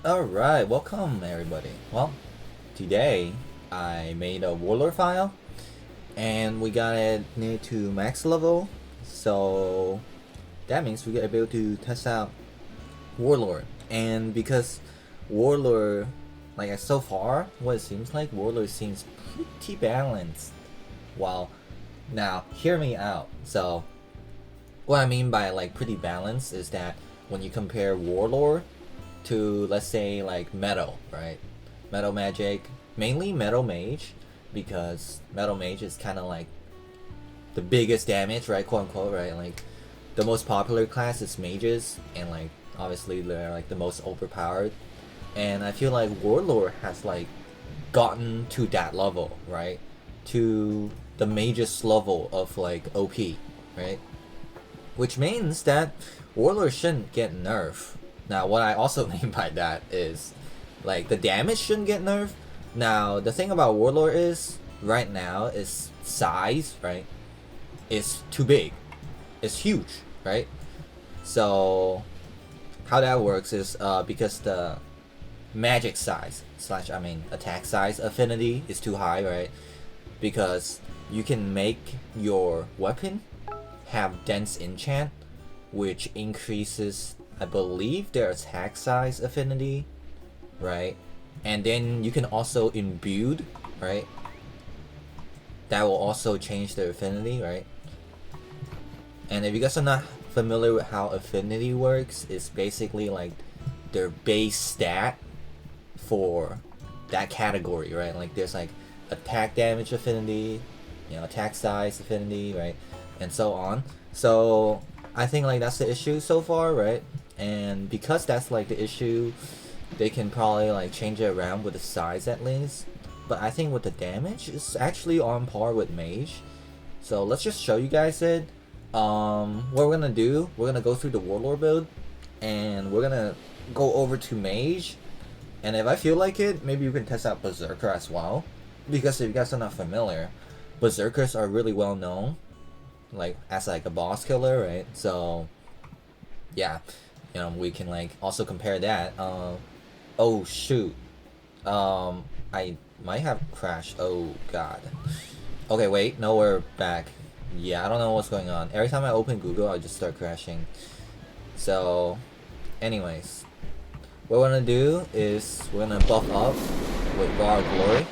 Alright, welcome everybody. Well, today I made a Warlord file and we got it near to max level, so that means we got to be able to test out Warlord. And because Warlord, like so far, what it seems like, Warlord seems pretty balanced. Well, now hear me out. So what I mean by like pretty balanced is that when you compare Warlord to, let's say, like Metal, right? Metal Magic, mainly Metal Mage, because Metal Mage is kind of like the biggest damage, right? Quote unquote, right? Like the most popular class is mages, and like obviously they're like the most overpowered. And I feel like Warlord has like gotten to that level, right? To the mage's level of like OP, right? Which means that Warlord shouldn't get nerfed. Now, what I also mean by that is, like, the damage shouldn't get nerfed. Now, the thing about Warlord is, right now, is size, right, is too big. It's huge, right? So, how that works is, because the magic size, attack size affinity is too high, right? Because you can make your weapon have dense enchant, which increases, I believe, their attack size affinity, right? And then you can also imbued, right? That will also change their affinity, right? And if you guys are not familiar with how affinity works, it's basically like their base stat for that category, right? Like there's like attack damage affinity, you know, attack size affinity, right? And so on. So I think like that's the issue so far, right? And because that's like the issue, they can probably like change it around with the size at least. But I think with the damage, it's actually on par with Mage. So let's just show you guys it. What we're gonna do, we're gonna go through the Warlord build, and we're gonna go over to Mage. And if I feel like it, maybe you can test out Berserker as well. Because if you guys are not familiar, Berserkers are really well known, like as like a boss killer, right? So yeah, you know, we can like also compare that. Oh shoot, I might have crashed. Oh god. Okay, wait, no, we're back. Yeah, I don't know what's going on. Every time I open Google, I just start crashing. So anyways, what we're gonna do is we're gonna buff up with Raw Glory.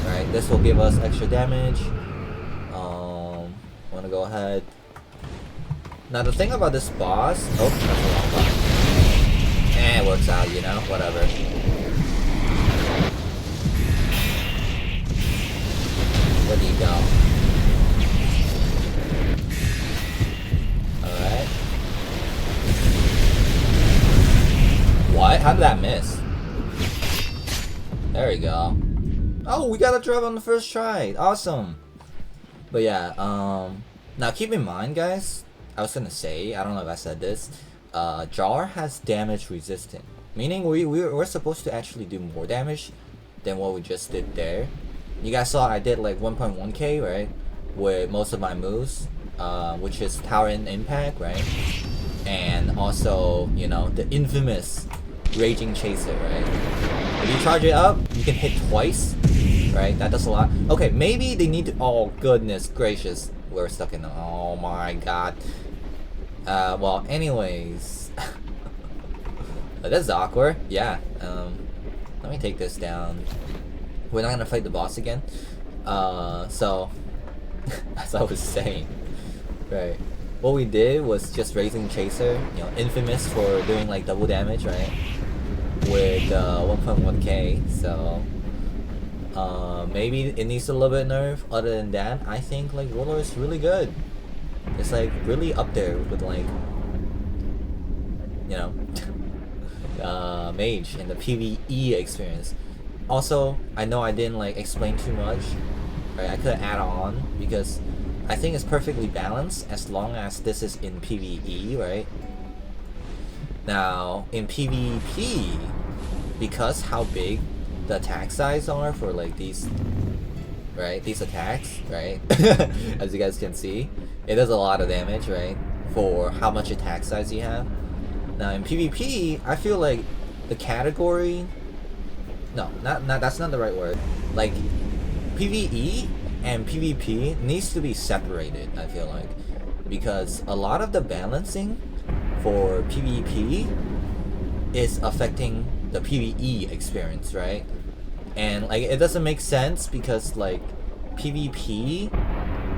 Alright, this will give us extra damage. I'm gonna go ahead. Now the thing about this boss, oh, that's the wrong button. It works out, you know, whatever. Where do you go? Alright. What? How did that miss? There we go. Oh, we got a drop on the first try. Awesome. But yeah, now keep in mind, guys, I was gonna say, I don't know if I said this, Jar has damage resistant, meaning we're supposed to actually do more damage than what we just did there. You guys saw I did like 1.1k, right, with most of my moves, which is Tower and Impact, right, and also, you know, the infamous Raging Chaser, right. If you charge it up, you can hit twice, right? That does a lot. Okay, maybe they need to. Oh goodness gracious, we're stuck in. Oh my god. Well, anyways, that's awkward. Yeah. Let me take this down. We're not gonna fight the boss again. So as I was saying, right? What we did was just Raising Chaser, you know, infamous for doing like double damage, right? With 1.1k, so maybe it needs a little bit nerf. Other than that, I think like Warlord is really good. It's like really up there with like, you know, Mage and the PvE experience. Also, I know I didn't like explain too much, right? I could add on because I think it's perfectly balanced as long as this is in PvE, right? Now, in PvP, because how big the attack size are for like these, right? These attacks, right? As you guys can see, it does a lot of damage, right? For how much attack size you have. Now in PvP, I feel like the category. No, not that's not the right word. Like, PvE and PvP needs to be separated, I feel like. Because a lot of the balancing for PvP is affecting the PvE experience, right? And like, it doesn't make sense because like PvP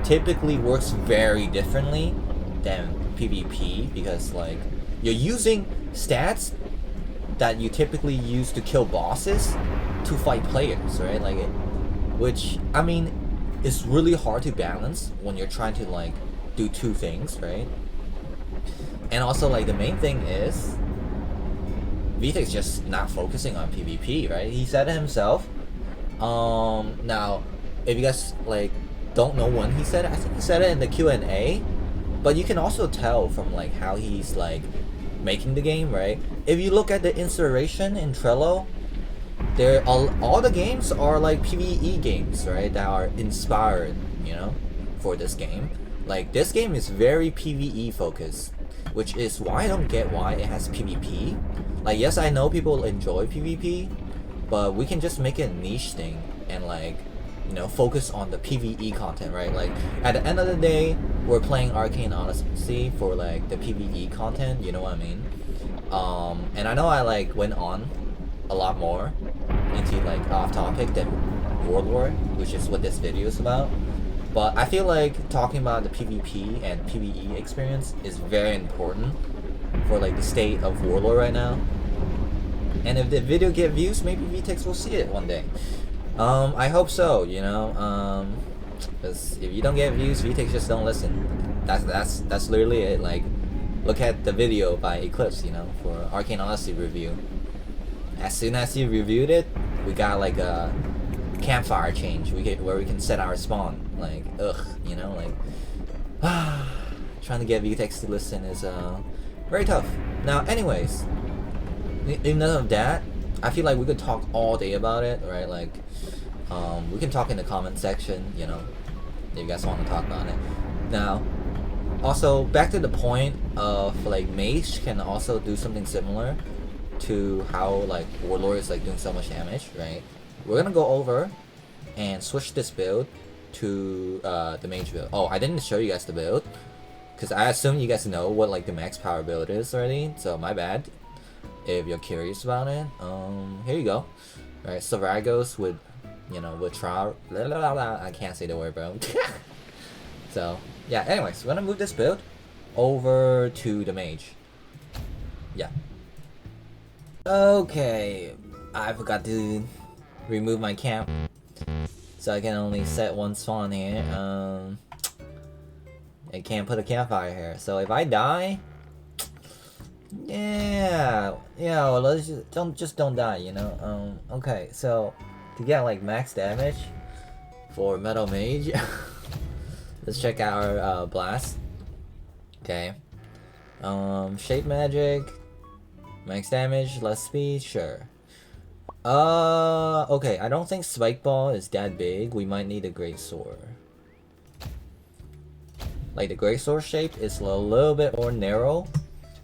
typically works very differently than PvP, because like you're using stats that you typically use to kill bosses to fight players, right? Like, which, I mean, it's really hard to balance when you're trying to like do two things, right? And also, like, the main thing is Vitek's just not focusing on PvP, right? He said it himself. Now, if you guys like don't know when he said it, I think he said it in the Q&A, but you can also tell from like how he's like making the game, right? If you look at the inspiration in Trello, there all the games are like PvE games, right? That are inspired, you know, for this game. Like, this game is very PvE focused, which is why I don't get why it has PvP. Like, yes, I know people enjoy PvP, but we can just make it a niche thing and like, you know, focus on the PvE content, right? Like, at the end of the day, we're playing Arcane Odyssey for like the PvE content, you know what I mean? And I know I like went on a lot more into like off topic than Warlord, which is what this video is about. But I feel like talking about the PvP and PvE experience is very important for like the state of Warlord right now. And if the video get views, maybe VTEX will see it one day. I hope so, you know. Because if you don't get views, VTEX just don't listen. That's literally it. Like, look at the video by Eclipse, you know, for Arcane Odyssey review. As soon as he reviewed it, we got like a campfire change where we can set our spawn. Like, ugh, you know, like, trying to get VTEX to listen is very tough. Now, anyways, enough of that. I feel like we could talk all day about it, right? Like, we can talk in the comment section, you know, if you guys want to talk about it. Now, also, back to the point of like Mage can also do something similar to how like Warlord is like doing so much damage, right? We're gonna go over and switch this build to the Mage build. Oh, I didn't show you guys the build because I assume you guys know what like the max power build is already, so my bad if you're curious about it. Here you go. All right, Savragos with, you know, with trial. I can't say the word, bro. So yeah, anyways, we're gonna move this build over to the Mage. Yeah. Okay, I forgot to remove my camp, so I can only set one spawn here. I can't put a campfire here, so if I die, yeah, well, let's just don't die, you know. Okay, so to get like max damage for Metal Mage, let's check out our blast. Okay, shape magic, max damage, less speed, sure. Okay, I don't think Spike Ball is that big. We might need a Great Sword. Like, the Great Sword shape is a little bit more narrow.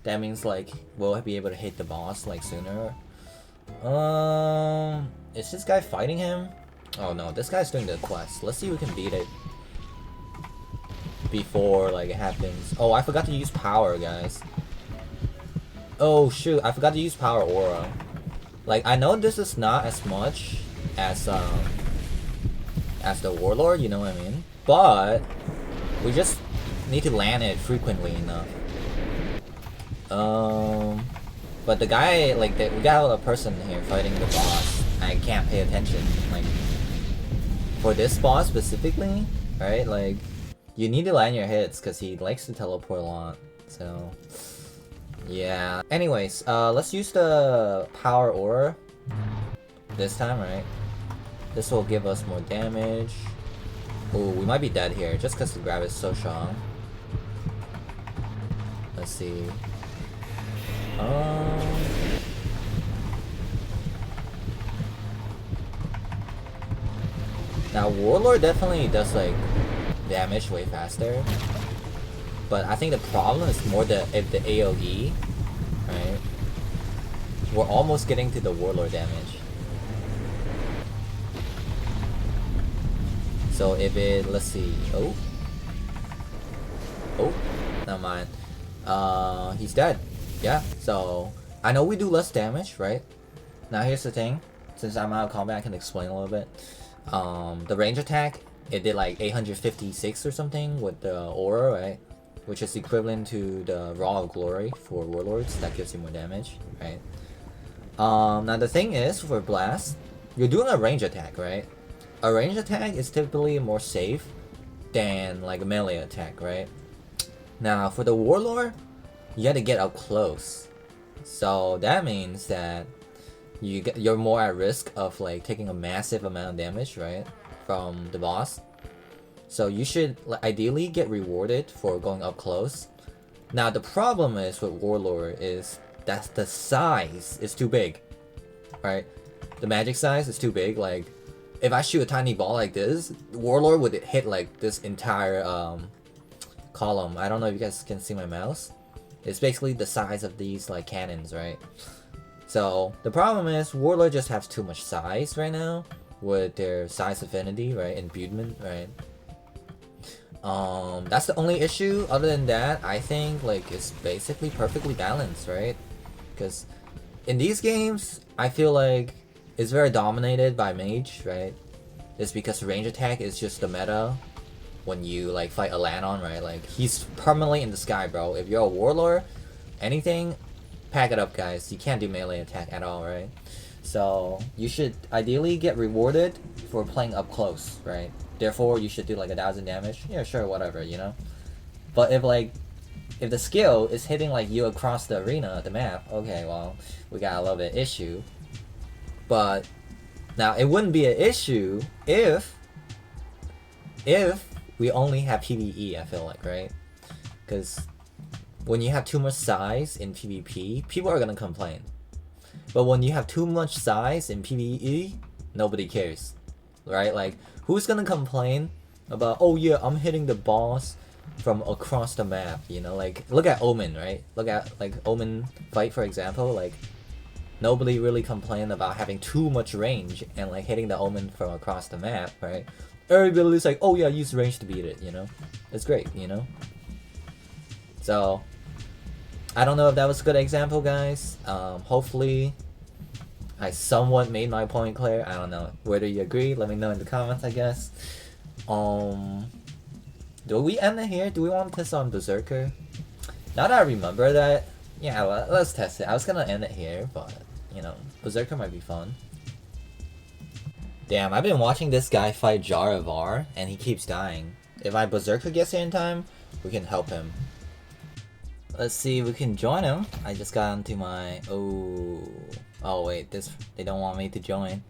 That means like we'll be able to hit the boss like sooner. Is this guy fighting him? Oh no, this guy's doing the quest. Let's see if we can beat it before like it happens. Oh, I forgot to use power, guys. Oh shoot, I forgot to use power aura. Like, I know this is not as much as the Warlord, you know what I mean? But we just need to land it frequently enough. But the guy, like, we got a person here fighting the boss. I can't pay attention. Like, for this boss specifically, right? Like, you need to land your hits because he likes to teleport a lot. So, yeah. Anyways, let's use the power aura this time, right? This will give us more damage. Oh, we might be dead here just because the grab is so strong. Let's see. Now Warlord definitely does like damage way faster, but I think the problem is more if the AoE, right? We're almost getting to the Warlord damage. So if it, let's see, oh, never mind. He's dead. Yeah, so I know we do less damage, right? Now here's the thing, since I'm out of combat, I can explain a little bit. The range attack, it did like 856 or something with the aura, right? Which is equivalent to the Raw of Glory for Warlords, that gives you more damage, right? Now the thing is, for Blast, you're doing a range attack, right? A range attack is typically more safe than like a melee attack, right? Now for the Warlord, you gotta get up close. So that means that you're more at risk of like taking a massive amount of damage, right? From the boss. So you should ideally get rewarded for going up close. Now the problem is with Warlord is that the size is too big, right? The magic size is too big. Like, if I shoot a tiny ball like this, Warlord would hit like this entire column. I don't know if you guys can see my mouse. It's basically the size of these like cannons, right? So the problem is Warlord just has too much size right now with their size affinity, right? Imbuement, right? That's the only issue. Other than that, I think like it's basically perfectly balanced, right? Because in these games, I feel like it's very dominated by Mage, right? It's because range attack is just the meta when you like fight a Lanon, right? Like he's permanently in the sky, bro. If you're a Warlord, anything, pack it up, guys. You can't do melee attack at all, right? So you should ideally get rewarded for playing up close, right? Therefore, you should do like 1000 damage. Yeah, sure, whatever, you know. But if the skill is hitting like you across the arena, the map, okay, well, we got a little bit issue. But now it wouldn't be an issue if we only have PvE, I feel like, right? Because when you have too much size in PvP, people are gonna complain. But when you have too much size in PvE, nobody cares, right? Like, who's gonna complain about, oh yeah, I'm hitting the boss from across the map, you know? Like, look at Omen, right? Look at like Omen fight, for example. Like, nobody really complained about having too much range and like hitting the Omen from across the map, right? Everybody's like, oh yeah, use range to beat it, you know? It's great, you know? So I don't know if that was a good example, guys. Hopefully I somewhat made my point clear. I don't know. Whether you agree, let me know in the comments, I guess. Do we end it here? Do we want to test on Berserker? Now that I remember that, yeah, let's test it. I was gonna end it here, but, you know, Berserker might be fun. Damn, I've been watching this guy fight Jar of R, and he keeps dying. If my Berserker gets here in time, we can help him. Let's see if we can join him. I just got into my... Oh wait, they don't want me to join.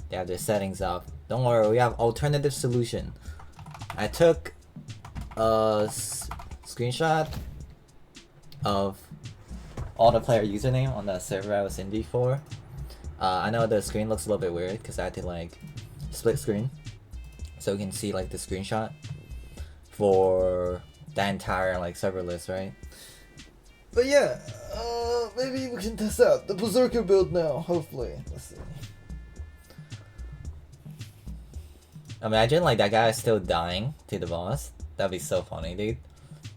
They have their settings up. Don't worry, we have alternative solution. I took a screenshot of all the player username on the server I was in before. I know the screen looks a little bit weird because I had to like split screen so you can see like the screenshot for the entire like server list, right? But yeah, maybe we can test out the Berserker build now, hopefully. Let's see. Imagine like that guy is still dying to the boss. That'd be so funny, dude.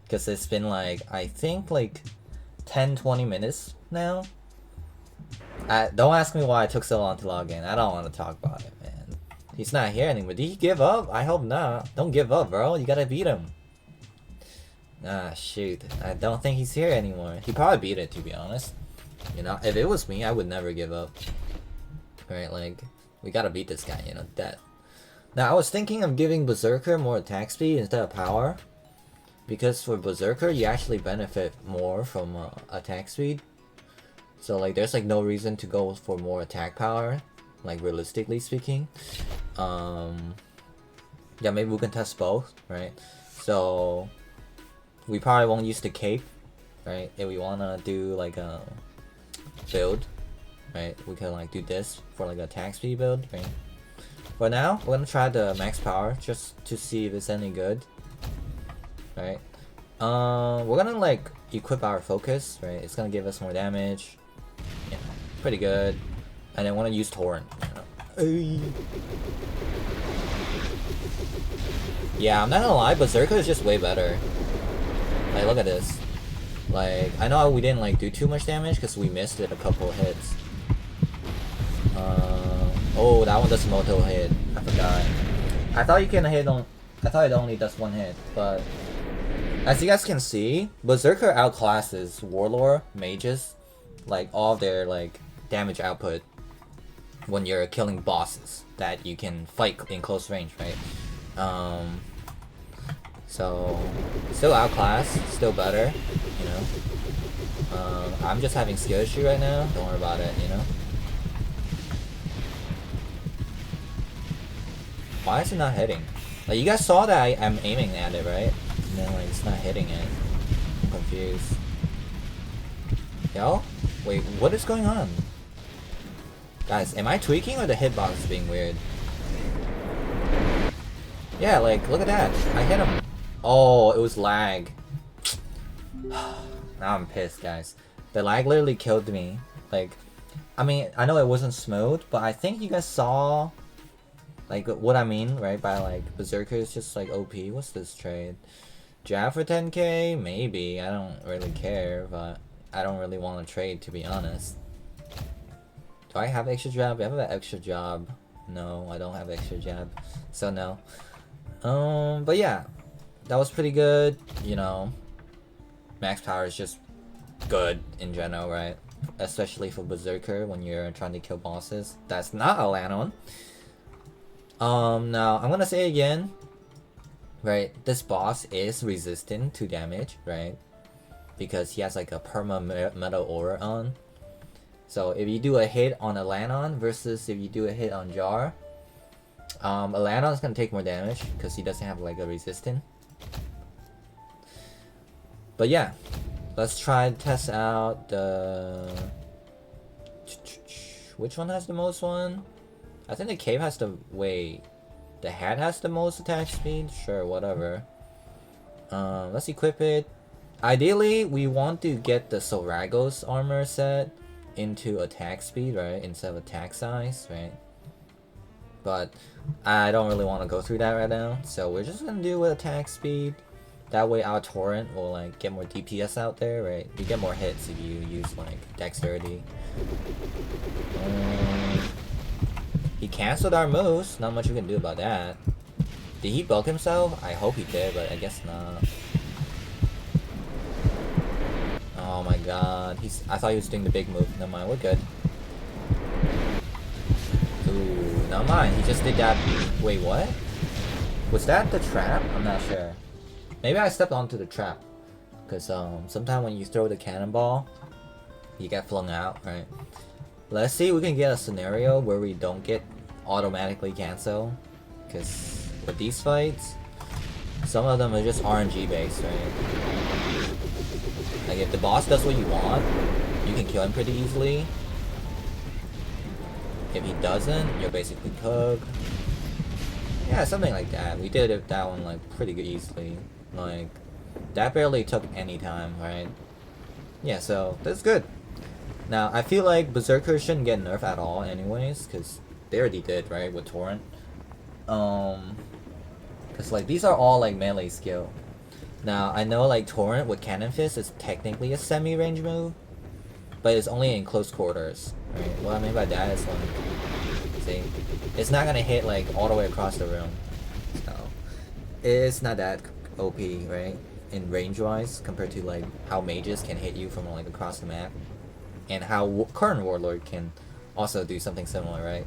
Because it's been like, I think like 10-20 minutes now. Don't ask me why it took so long to log in. I don't want to talk about it, man. He's not here anymore. Did he give up? I hope not. Don't give up, bro. You gotta beat him. Ah, shoot. I don't think he's here anymore. He probably beat it, to be honest. You know, if it was me, I would never give up. Right, like, we gotta beat this guy, you know, death. Now, I was thinking of giving Berserker more attack speed instead of power. Because for Berserker, you actually benefit more from attack speed. So, like, there's, like, no reason to go for more attack power. Like, realistically speaking. Yeah, maybe we can test both, right? So... we probably won't use the cape, right? If we wanna do like a build, right? We can like do this for like a attack speed build, right? For now, we're gonna try the max power just to see if it's any good, right? We're gonna like equip our focus, right? It's gonna give us more damage. Yeah. Pretty good. And I want to use Torrent. Yeah, I'm not gonna lie, Berserker is just way better. Like, look at this. Like, I know we didn't like do too much damage because we missed it a couple hits. Oh, that one does multiple hit. I forgot. I thought you can hit on. I thought it only does one hit, but as you guys can see, Berserker outclasses Warlord, Mages, like all of their like damage output when you're killing bosses that you can fight in close range, right? So still outclassed, still better, you know. I'm just having skill issue right now. Don't worry about it, you know. Why is it not hitting? Like, you guys saw that I'm aiming at it, right? And then like it's not hitting it. I'm confused. Yo? Wait, what is going on? Guys, am I tweaking or the hitbox is being weird? Yeah, like, look at that. I hit him. Oh, it was lag. Now I'm pissed, guys. The lag literally killed me. Like, I mean, I know it wasn't smooth, but I think you guys saw like what I mean, right? By like Berserker is just like OP. What's this trade? Jab for 10k? Maybe. I don't really care, but I don't really want to trade, to be honest. Do I have extra jab? Do I have an extra job? No, I don't have extra jab. So no. But yeah. That was pretty good, you know. Max power is just good in general, right? Especially for Berserker when you're trying to kill bosses. That's not a land-on. Now I'm gonna say again, right? This boss is resistant to damage, right? Because he has like a perma metal aura on. So if you do a hit on a land-on versus if you do a hit on Jar, a land-on is gonna take more damage because he doesn't have like a resistance. But yeah, let's try to test out the... Which one has the most one? I think the cave has the... Wait. The hat has the most attack speed? Sure, whatever. Let's equip it. Ideally, we want to get the Soragos armor set into attack speed, right? Instead of attack size, right? But I don't really want to go through that right now. So we're just gonna do with attack speed. That way our torrent will like get more DPS out there, right? You get more hits if you use like dexterity. He cancelled our moves. Not much we can do about that. Did he bulk himself? I hope he did, but I guess not. Oh my god. I thought he was doing the big move. Never mind, we're good. Ooh, never mind. He just did that. Wait, what? Was that the trap? I'm not sure. Maybe I stepped onto the trap. Because sometimes when you throw the cannonball, you get flung out, right? Let's see if we can get a scenario where we don't get automatically cancelled. Because with these fights, some of them are just RNG based, right? Like if the boss does what you want, you can kill him pretty easily. If he doesn't, you're basically cooked. Yeah, something like that. We did it that one like pretty good easily. Like that barely took any time, right? Yeah, so that's good. Now I feel like Berserker shouldn't get nerfed at all anyways, because they already did, right, with Torrent. Because like these are all like melee skill. Now I know like Torrent with Cannon Fist is technically a semi-range move, but it's only in close quarters, right? What I mean by that is like, see, it's not gonna hit like all the way across the room. So it's not that OP, right? In range wise, compared to like how mages can hit you from like across the map, and how current Warlord can also do something similar, right?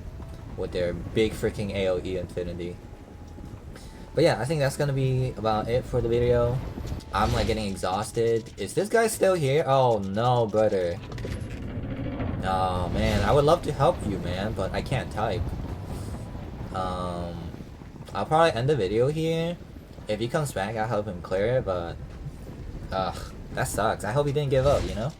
With their big freaking AoE infinity. But yeah, I think that's gonna be about it for the video. I'm like getting exhausted. Is this guy still here? Oh no, brother. Oh man, I would love to help you, man, but I can't type. I'll probably end the video here. If he comes back, I'll help him clear it, but... Ugh, that sucks. I hope he didn't give up, you know?